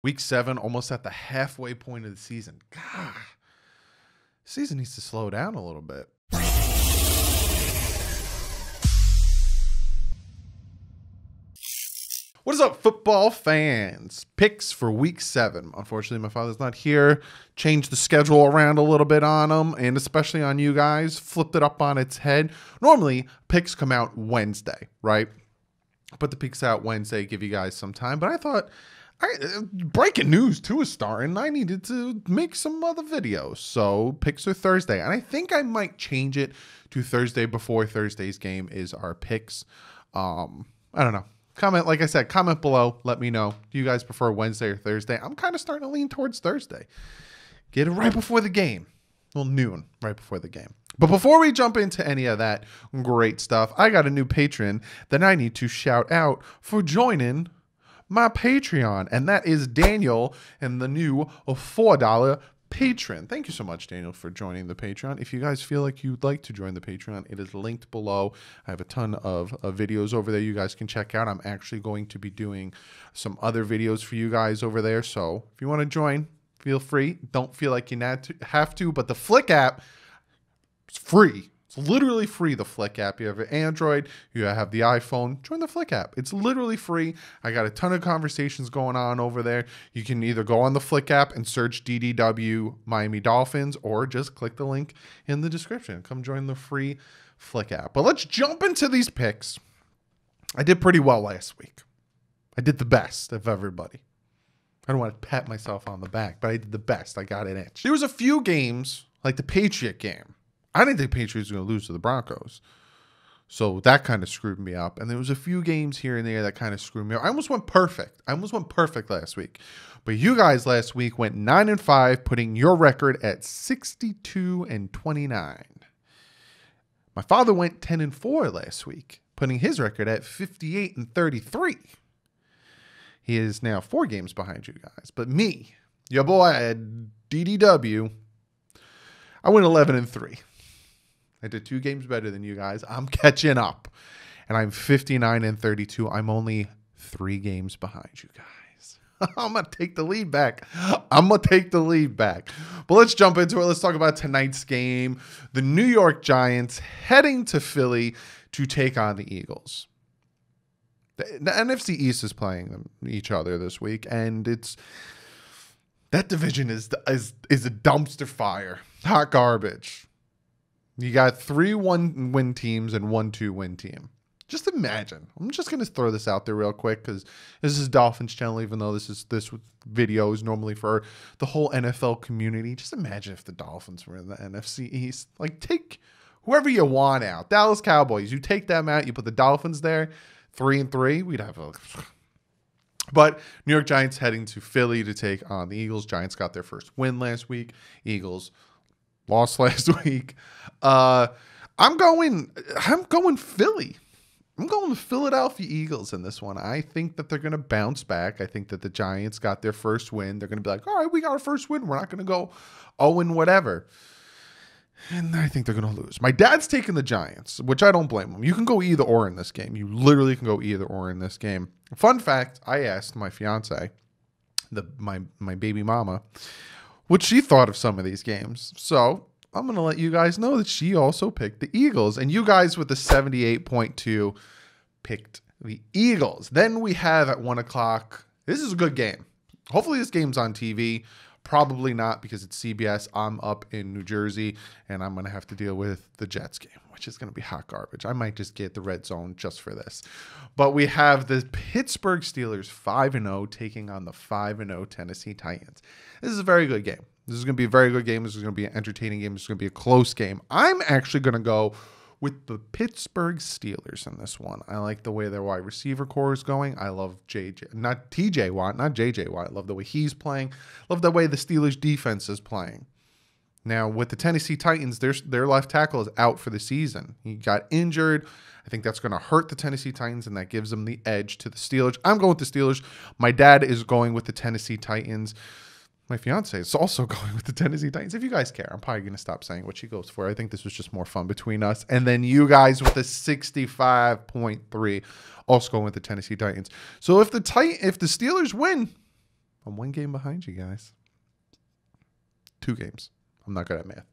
Week 7, almost at the halfway point of the season. God, season needs to slow down a little bit. What is up, football fans? Picks for week 7. Unfortunately, my father's not here. Changed the schedule around a little bit on him, and especially on you guys. Flipped it up on its head. Normally, picks come out Wednesday, right? Put the picks out Wednesday, give you guys some time. But I thought, breaking news too is starting. I needed to make some other videos. So picks are Thursday. And I think I might change it to Thursday before Thursday's game is our picks. I don't know. Comment, like I said, comment below. Let me know. Do you guys prefer Wednesday or Thursday? I'm kind of starting to lean towards Thursday. Get it right before the game. Well, noon, right before the game. But before we jump into any of that great stuff, I got a new patron that I need to shout out for joining my Patreon. And that is Daniel and the new $4 patron. Thank you so much, Daniel, for joining the Patreon. If you guys feel like you'd like to join the Patreon, it is linked below. I have a ton of videos over there you guys can check out. I'm actually going to be doing some other videos for you guys over there. So if you want to join, feel free. Don't feel like you have to, but the Flick app is free. It's literally free, the Flick app. You have an Android, you have the iPhone, join the Flick app. It's literally free. I got a ton of conversations going on over there. You can either go on the Flick app and search DDW Miami Dolphins or just click the link in the description. Come join the free Flick app. But let's jump into these picks. I did pretty well last week. I did the best of everybody. I don't want to pat myself on the back, but I did the best. I got an inch. There was a few games, like the Patriot game. I didn't think Patriots were going to lose to the Broncos. So that kind of screwed me up. And there was a few games here and there that kind of screwed me up. I almost went perfect. I almost went perfect last week. But you guys last week went 9-5, putting your record at 62-29. My father went 10-4 last week, putting his record at 58-33. He is now 4 games behind you guys. But me, your boy at DDW, I went 11-3. I did 2 games better than you guys. I'm catching up. And I'm 59-32. I'm only 3 games behind you guys. I'm going to take the lead back. But let's jump into it. Let's talk about tonight's game. The New York Giants heading to Philly to take on the Eagles. The NFC East is playing each other this week. And that division is a dumpster fire. Hot garbage. You got 3 1-win teams and 1 2-win team. Just imagine. I'm just going to throw this out there real quick because this is Dolphins channel, even though this video is normally for the whole NFL community. Just imagine if the Dolphins were in the NFC East. Like, take whoever you want out. Dallas Cowboys, you take them out, you put the Dolphins there, 3-3, we'd have a... But New York Giants heading to Philly to take on the Eagles. Giants got their first win last week. Eagles lost last week. I'm going Philly. I'm going the Philadelphia Eagles in this one. I think that they're going to bounce back. I think that the Giants got their first win. They're going to be like, all right, we got our first win. We're not going to go 0 whatever. And I think they're going to lose. My dad's taking the Giants, which I don't blame him. You can go either or in this game. You literally can go either or in this game. Fun fact, I asked my fiance, my baby mama, what she thought of some of these games. So I'm going to let you guys know that she also picked the Eagles. And you guys with the 78.2 picked the Eagles. Then we have at 1 o'clock. This is a good game. Hopefully this game's on TV. Probably not because it's CBS. I'm up in New Jersey, and I'm going to have to deal with the Jets game, which is going to be hot garbage. I might just get the red zone just for this. But we have the Pittsburgh Steelers 5-0 taking on the 5-0 Tennessee Titans. This is a very good game. This is going to be a very good game. This is going to be an entertaining game. This is going to be a close game. I'm actually going to go with the Pittsburgh Steelers in this one. I like the way their wide receiver core is going. I love TJ Watt, not JJ Watt. I love the way he's playing. Love the way the Steelers defense is playing. Now, with the Tennessee Titans, their left tackle is out for the season. He got injured. I think that's going to hurt the Tennessee Titans, and that gives them the edge to the Steelers. I'm going with the Steelers. My dad is going with the Tennessee Titans. My fiance is also going with the Tennessee Titans. If you guys care, I'm probably going to stop saying what she goes for. I think this was just more fun between us. And then you guys with the 65.3 also going with the Tennessee Titans. So if the Steelers win, I'm 1 game behind you guys. 2 games. I'm not good at math.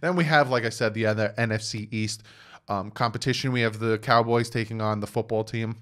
Then we have, like I said, the other NFC East competition. We have the Cowboys taking on the football team.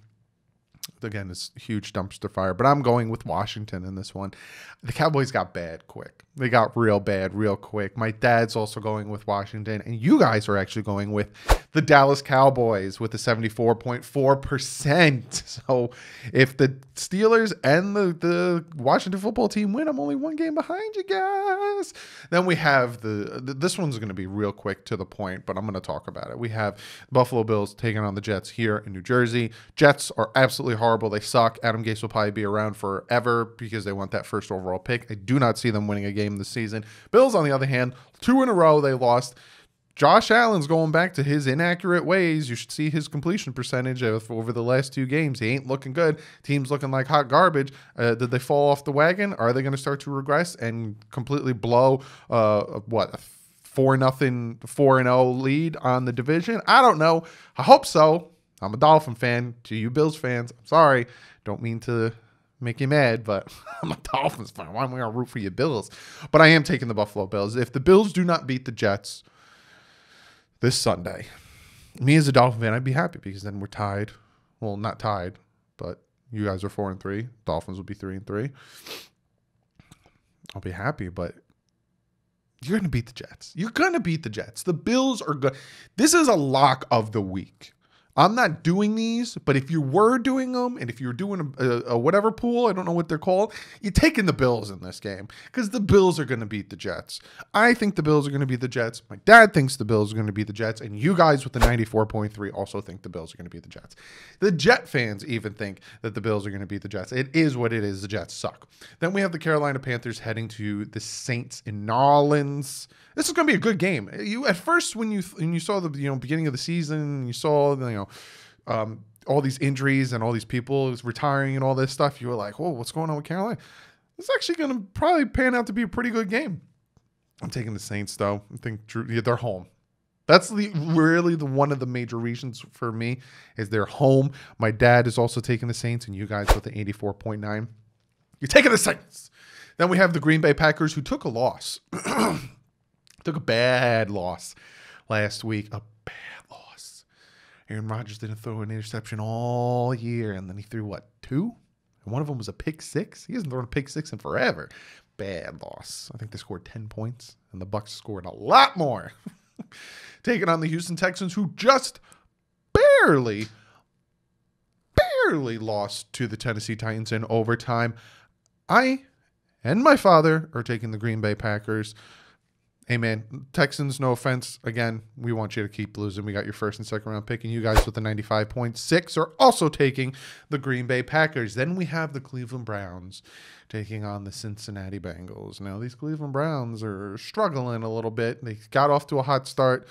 Again, it's a huge dumpster fire, but I'm going with Washington in this one. The Cowboys got bad quick. They got real bad real quick. My dad's also going with Washington, and you guys are actually going with the Dallas Cowboys with the 74.4%. So if the Steelers and the Washington football team win, I'm only 1 game behind you guys. Then we have this one's going to be real quick to the point, but I'm going to talk about it. We have Buffalo Bills taking on the Jets here in New Jersey. Jets are absolutely horrible. They suck. Adam Gase will probably be around forever because they want that first overall pick. I do not see them winning a game this season. Bills, on the other hand, 2 in a row they lost. Josh Allen's going back to his inaccurate ways. You should see his completion percentage over the last 2 games. He ain't looking good. Team's looking like hot garbage. Did they fall off the wagon? Are they going to start to regress and completely blow 4-0 lead on the division? I don't know. I hope so. I'm a Dolphin fan. To you Bills fans, I'm sorry. Don't mean to make you mad, but I'm a Dolphins fan. Why am I going to root for you Bills? But I am taking the Buffalo Bills. If the Bills do not beat the Jets this Sunday, me as a Dolphin fan, I'd be happy because then we're tied. Well, not tied, but you guys are 4-3. Dolphins will be 3-3. I'll be happy, but you're going to beat the Jets. You're going to beat the Jets. The Bills are good. This is a lock of the week. I'm not doing these, but if you were doing them and if you're doing a whatever pool, I don't know what they're called, you're taking the Bills in this game because the Bills are going to beat the Jets. I think the Bills are going to beat the Jets. My dad thinks the Bills are going to beat the Jets, and you guys with the 94.3 also think the Bills are going to beat the Jets. The Jet fans even think that the Bills are going to beat the Jets. It is what it is. The Jets suck. Then we have the Carolina Panthers heading to the Saints in New Orleans. This is going to be a good game. You at first when you saw the beginning of the season, you saw all these injuries and all these people retiring and all this stuff. You were like, "Whoa, what's going on with Carolina?" It's actually going to probably pan out to be a pretty good game. I'm taking the Saints though. I think they're home. That's really one of the major reasons for me is they're home. My dad is also taking the Saints, and you guys with the 84.9. You're taking the Saints. Then we have the Green Bay Packers who took a loss. Took a bad loss last week. A bad loss. Aaron Rodgers didn't throw an interception all year, and then he threw, 2? And one of them was a pick 6. He hasn't thrown a pick 6 in forever. Bad loss. I think they scored 10 points, and the Bucs scored a lot more. Taking on the Houston Texans, who just barely lost to the Tennessee Titans in overtime. I and my father are taking the Green Bay Packers. Hey, man, Texans, no offense. Again, we want you to keep losing. We got your first and second round pick, and you guys with the 95.6 are also taking the Green Bay Packers. Then we have the Cleveland Browns taking on the Cincinnati Bengals. Now, these Cleveland Browns are struggling a little bit. They got off to a hot start,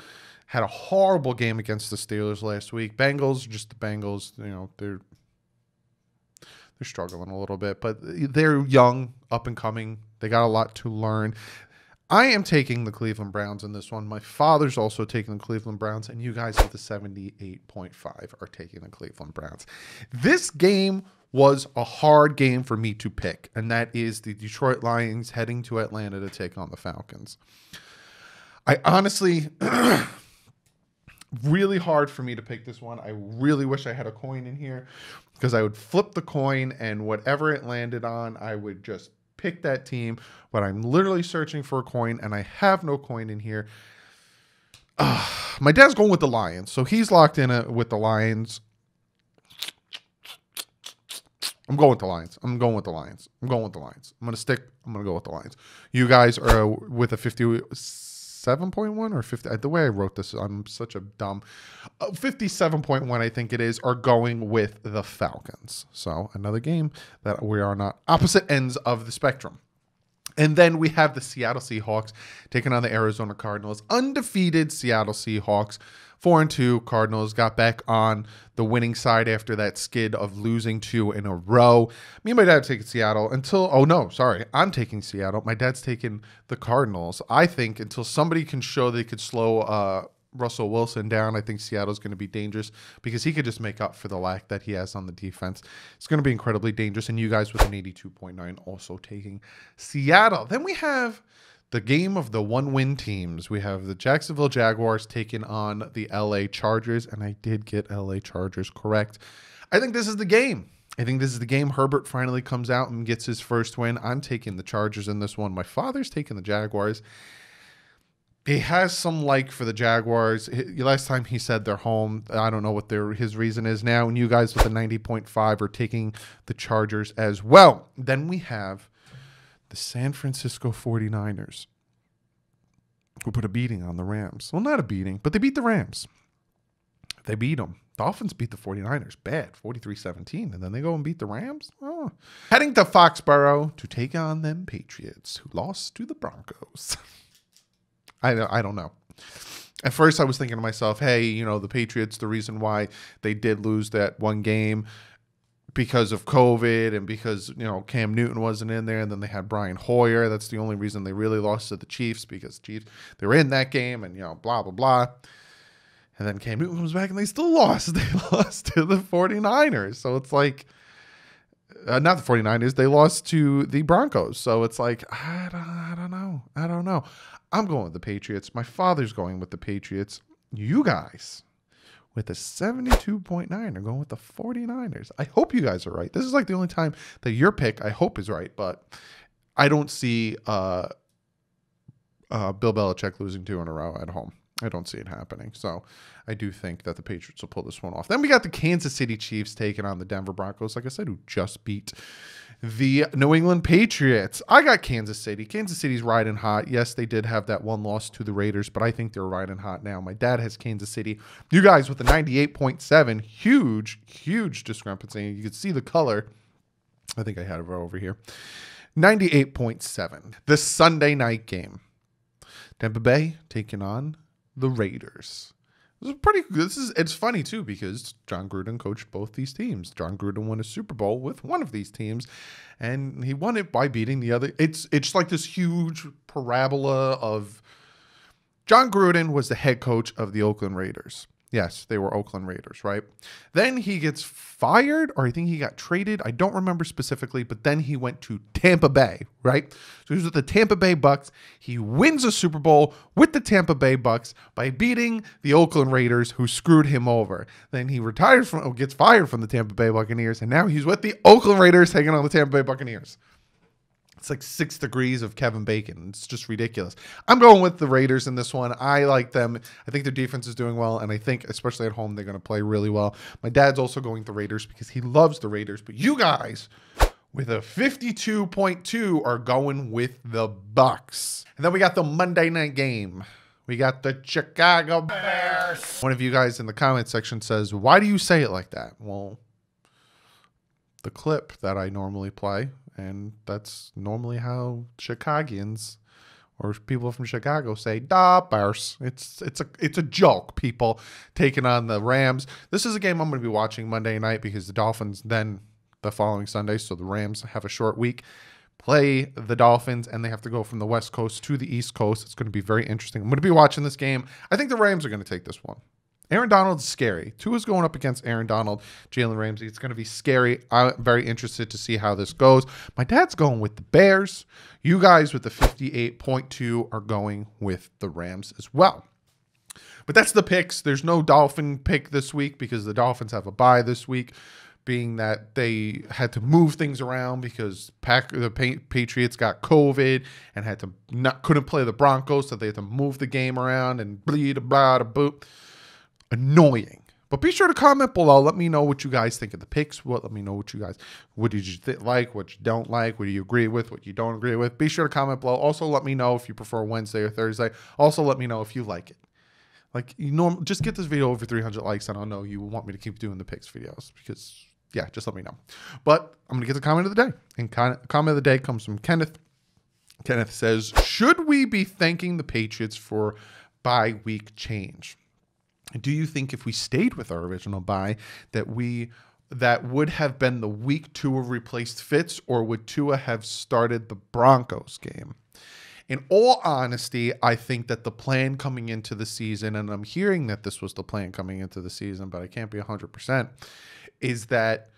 had a horrible game against the Steelers last week. Bengals, just the Bengals, they're struggling a little bit, but they're young, up and coming. They got a lot to learn. I am taking the Cleveland Browns in this one. My father's also taking the Cleveland Browns, and you guys with the 78.5 are taking the Cleveland Browns. This game was a hard game for me to pick, and that is the Detroit Lions heading to Atlanta to take on the Falcons. I honestly, really hard for me to pick this one. I really wish I had a coin in here because I would flip the coin, and whatever it landed on, I would just pick that team, but I'm literally searching for a coin, and I have no coin in here. My dad's going with the Lions, so he's locked in with the Lions. I'm going with the Lions. I'm going to go with the Lions. You guys are with a 57.1 or 50. The way I wrote this, I'm such a dumb. 57.1, I think it is, are going with the Falcons. So another game that we are not opposite ends of the spectrum. And then we have the Seattle Seahawks taking on the Arizona Cardinals. Undefeated Seattle Seahawks, 4-2. Cardinals got back on the winning side after that skid of losing 2 in a row. Me and my dad taking Seattle I'm taking Seattle. My dad's taking the Cardinals. I think until somebody can show they could slow Russell Wilson down, I think Seattle's going to be dangerous because he could just make up for the lack that he has on the defense. It's going to be incredibly dangerous. And you guys with an 82.9 also taking Seattle. Then we have the game of the one-win teams. We have the Jacksonville Jaguars taking on the LA Chargers. And I did get LA Chargers correct. I think this is the game. I think this is the game. Herbert finally comes out and gets his first win. I'm taking the Chargers in this one. My father's taking the Jaguars. He has some like for the Jaguars. Last time he said they're home. I don't know what his reason is now. And you guys with the 90.5 are taking the Chargers as well. Then we have the San Francisco 49ers, who put a beating on the Rams. Well, not a beating, but they beat the Rams. They beat them. Dolphins beat the 49ers bad, 43-17, and then they go and beat the Rams? Oh. Heading to Foxborough to take on them Patriots, who lost to the Broncos. I don't know. At first, I was thinking to myself, hey, you know, the Patriots, the reason why they did lose that one game because of COVID and because, you know, Cam Newton wasn't in there, and then they had Brian Hoyer. That's the only reason they really lost to the Chiefs, because Chiefs, they were in that game and, you know, blah, blah, blah. And then Cam Newton comes back and they still lost. They lost to the 49ers. So it's like, not the 49ers, they lost to the Broncos. So it's like, I don't know. I'm going with the Patriots. My father's going with the Patriots. You guys with a 72.9 are going with the 49ers. I hope you guys are right. This is like the only time that your pick, I hope, is right. But I don't see Bill Belichick losing 2 in a row at home. I don't see it happening. So I do think that the Patriots will pull this one off. Then we got the Kansas City Chiefs taking on the Denver Broncos, like I said, who just beat the New England Patriots. I got Kansas City. Kansas City's riding hot. Yes, they did have that one loss to the Raiders, but I think they're riding hot now. My dad has Kansas City. You guys with the 98.7, huge discrepancy. You can see the color. I think I had it over here. 98.7. The Sunday night game. Tampa Bay taking on the Raiders. It's funny too, because John Gruden coached both these teams. John Gruden won a Super Bowl with one of these teams, and he won it by beating the other. It's like this huge parabola of John Gruden was the head coach of the Oakland Raiders. Yes, they were Oakland Raiders, right? Then he gets fired, or I think he got traded. I don't remember specifically, but then he went to Tampa Bay, right? So he was with the Tampa Bay Bucks. He wins a Super Bowl with the Tampa Bay Bucks by beating the Oakland Raiders, who screwed him over. Then he gets fired from the Tampa Bay Buccaneers, and now he's with the Oakland Raiders taking on the Tampa Bay Buccaneers. It's like 6 degrees of Kevin Bacon. It's just ridiculous. I'm going with the Raiders in this one. I like them. I think their defense is doing well, and I think, especially at home, they're going to play really well. My dad's also going with the Raiders because he loves the Raiders. But you guys, with a 52.2, are going with the Bucks. And then we got the Monday night game. We got the Chicago Bears. One of you guys in the comment section says, why do you say it like that? Well, the clip that I normally play, and that's normally how Chicagians or people from Chicago say, "Da Bears." It's a joke, people, taking on the Rams. This is a game I'm going to be watching Monday night because the Dolphins then the following Sunday, so the Rams have a short week, play the Dolphins, and they have to go from the West Coast to the East Coast. It's going to be very interesting. I'm going to be watching this game. I think the Rams are going to take this one. Aaron Donald's scary. Tua's going up against Aaron Donald, Jalen Ramsey. It's going to be scary. I'm very interested to see how this goes. My dad's going with the Bears. You guys with the 58.2 are going with the Rams as well. But that's the picks. There's no Dolphin pick this week because the Dolphins have a bye this week, being that they had to move things around because the Patriots got COVID and couldn't play the Broncos, so they had to move the game around and blah, blah, blah. Annoying. But be sure to comment below. Let me know what you guys think of the picks. Let me know what did you like, what you don't like, what do you agree with, what you don't agree with. Be sure to comment below. Also, let me know if you prefer Wednesday or Thursday. Also, let me know if you like it. Like, just get this video over 300 likes, and I'll know you want me to keep doing the picks videos because, yeah, just let me know. But I'm going to get the comment of the day. And comment of the day comes from Kenneth. Kenneth says, should we be thanking the Patriots for bye week change? Do you think if we stayed with our original bye that would have been the week Tua replaced Fitz, or would Tua have started the Broncos game? In all honesty, I think that the plan coming into the season, and I'm hearing that this was the plan coming into the season, but I can't be 100%, is that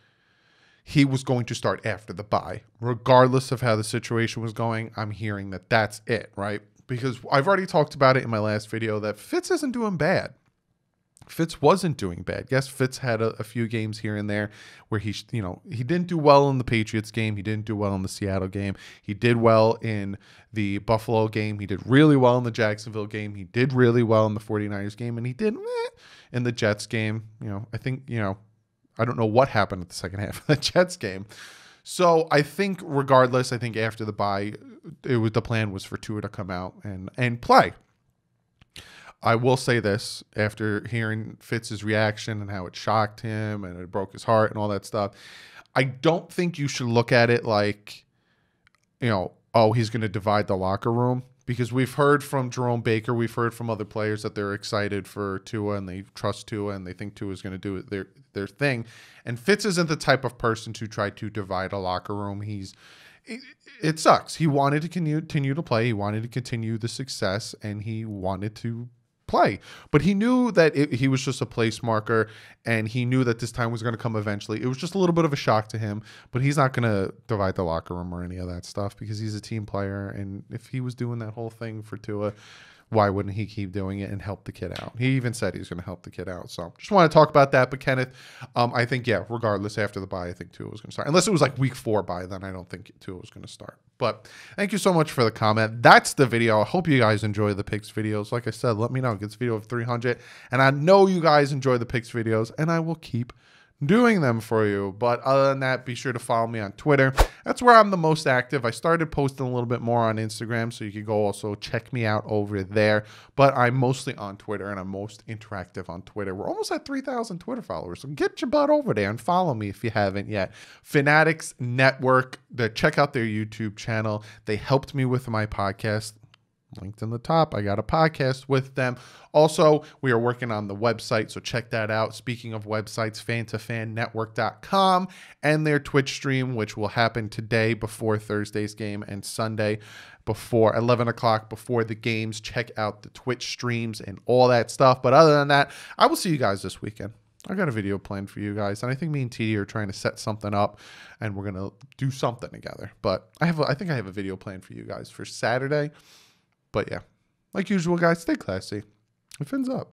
he was going to start after the bye. Regardless of how the situation was going, I'm hearing that that's it, right? Because I've already talked about it in my last video that Fitz isn't doing bad. Fitz wasn't doing bad. Yes, Fitz had a few games here and there where he didn't do well in the Patriots game. He didn't do well in the Seattle game. He did well in the Buffalo game. He did really well in the Jacksonville game. He did really well in the 49ers game. And he did in the Jets game. I think, I don't know what happened at the second half of the Jets game. So I think regardless, I think after the bye, the plan was for Tua to come out and play. I will say this, after hearing Fitz's reaction and how it shocked him and it broke his heart and all that stuff, I don't think you should look at it like, oh, he's going to divide the locker room. Because we've heard from Jerome Baker, we've heard from other players that they're excited for Tua and they trust Tua and they think Tua is going to do their thing. And Fitz isn't the type of person to try to divide a locker room. It sucks. He wanted to continue to play. He wanted to continue the success and he wanted to play, but he knew that he was just a place marker and he knew that this time was going to come eventually. It was just a little bit of a shock to him, but he's not going to divide the locker room or any of that stuff because he's a team player. And if he was doing that whole thing for Tua, why wouldn't he keep doing it and help the kid out? He even said he's going to help the kid out. So just want to talk about that. But Kenneth, I think, regardless, after the bye, I think Tua was going to start. Unless it was like week 4 bye, then I don't think Tua was going to start. But thank you so much for the comment. That's the video. I hope you guys enjoy the picks videos. Like I said, let me know. Get this video of 300. And I know you guys enjoy the picks videos, and I will keep doing them for you. But other than that, be sure to follow me on Twitter. That's where I'm the most active. I started posting a little bit more on Instagram, so you can go also check me out over there. But I'm mostly on Twitter, and I'm most interactive on Twitter. We're almost at 3,000 Twitter followers, so get your butt over there and follow me if you haven't yet. Fanatics Network, check out their YouTube channel. They helped me with my podcast. Linked in the top. I got a podcast with them. Also, we are working on the website, so check that out. Speaking of websites, fantofannetwork.com and their Twitch stream, which will happen today before Thursday's game and Sunday before 11 o'clock before the games. Check out the Twitch streams and all that stuff. But other than that, I will see you guys this weekend. I got a video planned for you guys, and I think me and TD are trying to set something up, and we're gonna do something together. But I think I have a video planned for you guys for Saturday. But yeah, like usual, guys, stay classy. It fins up.